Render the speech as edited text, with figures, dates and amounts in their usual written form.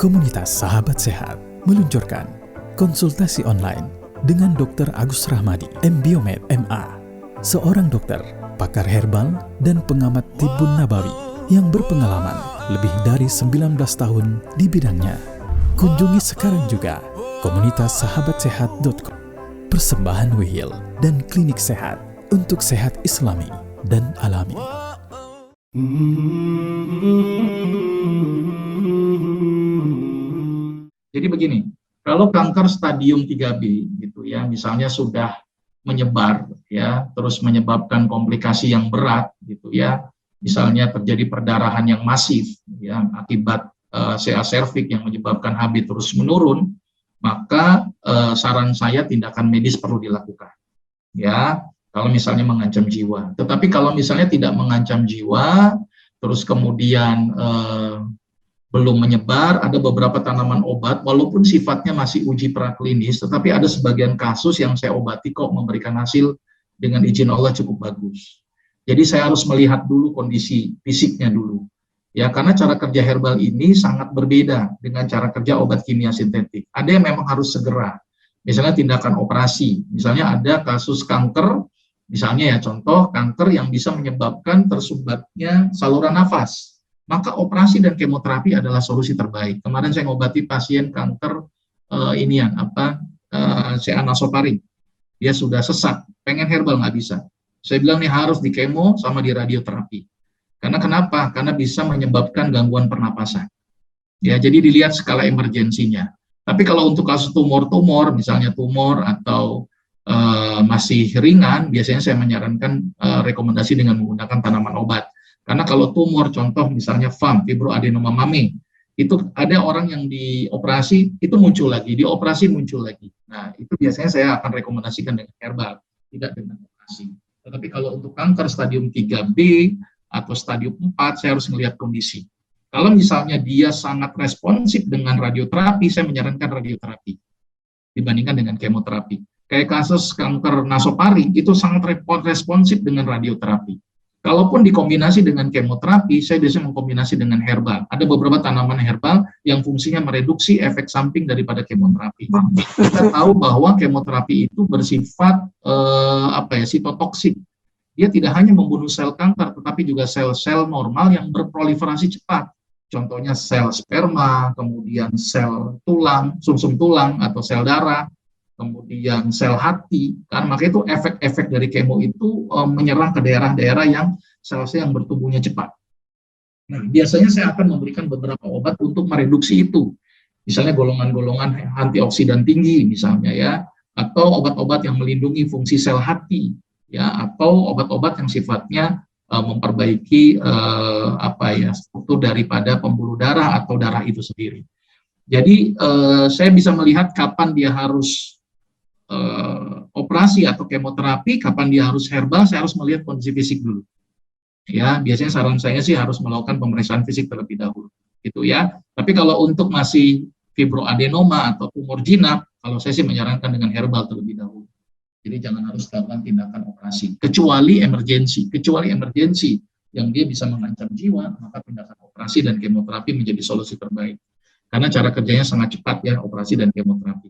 Komunitas Sahabat Sehat meluncurkan konsultasi online dengan Dr. Agus Rahmadi, M.Biomed, MA, seorang dokter, pakar herbal, dan pengamat tibbun nabawi yang berpengalaman lebih dari 19 tahun di bidangnya. Kunjungi sekarang juga komunitassahabatsehat.com. Persembahan Wihil dan Klinik Sehat untuk sehat Islami dan alami. Jadi begini, kalau kanker stadium 3B gitu ya, misalnya sudah menyebar ya, terus menyebabkan komplikasi yang berat gitu ya, misalnya terjadi perdarahan yang masif ya akibat CA cervix yang menyebabkan HB terus menurun, maka saran saya tindakan medis perlu dilakukan ya, kalau misalnya mengancam jiwa. Tetapi kalau misalnya tidak mengancam jiwa, terus kemudian belum menyebar, ada beberapa tanaman obat, walaupun sifatnya masih uji praklinis, tetapi ada sebagian kasus yang saya obati kok memberikan hasil dengan izin Allah cukup bagus. Jadi saya harus melihat dulu kondisi fisiknya dulu. Ya, karena cara kerja herbal ini sangat berbeda dengan cara kerja obat kimia sintetik. Ada yang memang harus segera, misalnya tindakan operasi. Misalnya ada kasus kanker, misalnya ya contoh kanker yang bisa menyebabkan tersumbatnya saluran nafas. Maka operasi dan kemoterapi adalah solusi terbaik. Kemarin saya ngobati pasien kanker CA nasofaring. Dia sudah sesak, pengen herbal nggak bisa. Saya bilang nih harus di kemo sama di radioterapi. Karena kenapa? Karena bisa menyebabkan gangguan pernapasan. Ya, jadi dilihat skala emergensinya. Tapi kalau untuk kasus tumor-tumor, misalnya tumor atau masih ringan, biasanya saya menyarankan rekomendasi dengan menggunakan tanaman obat. Karena kalau tumor, contoh misalnya FAM, fibroadenoma mami, itu ada orang yang dioperasi, itu muncul lagi, dioperasi muncul lagi. Nah, itu biasanya saya akan rekomendasikan dengan herbal, tidak dengan operasi. Tetapi kalau untuk kanker stadium 3B atau stadium 4, saya harus melihat kondisi. Kalau misalnya dia sangat responsif dengan radioterapi, saya menyarankan radioterapi dibandingkan dengan kemoterapi. Kayak kasus kanker nasofaring, itu sangat responsif dengan radioterapi. Kalaupun dikombinasi dengan kemoterapi, saya biasanya mengkombinasi dengan herbal. Ada beberapa tanaman herbal yang fungsinya mereduksi efek samping daripada kemoterapi. Kita tahu bahwa kemoterapi itu bersifat sitotoksik. Dia tidak hanya membunuh sel kanker, tetapi juga sel-sel normal yang berproliferasi cepat. Contohnya sel sperma, kemudian sel tulang, sumsum tulang atau sel darah, kemudian sel hati, kan maka itu efek-efek dari kemo itu menyerang ke daerah-daerah yang sel-sel yang bertumbuhnya cepat. Nah, biasanya saya akan memberikan beberapa obat untuk mereduksi itu, misalnya golongan-golongan antioksidan tinggi, misalnya ya, atau obat-obat yang melindungi fungsi sel hati, ya, atau obat-obat yang sifatnya memperbaiki struktur daripada pembuluh darah atau darah itu sendiri. Jadi saya bisa melihat kapan dia harus operasi atau kemoterapi, kapan dia harus herbal, saya harus melihat kondisi fisik dulu. Ya, biasanya saran saya sih harus melakukan pemeriksaan fisik terlebih dahulu, gitu ya. Tapi kalau untuk masih fibroadenoma atau tumor jinak, kalau saya sih menyarankan dengan herbal terlebih dahulu. Jadi jangan harus melakukan tindakan operasi, kecuali emergensi yang dia bisa mengancam jiwa, maka tindakan operasi dan kemoterapi menjadi solusi terbaik. Karena cara kerjanya sangat cepat ya, operasi dan kemoterapi.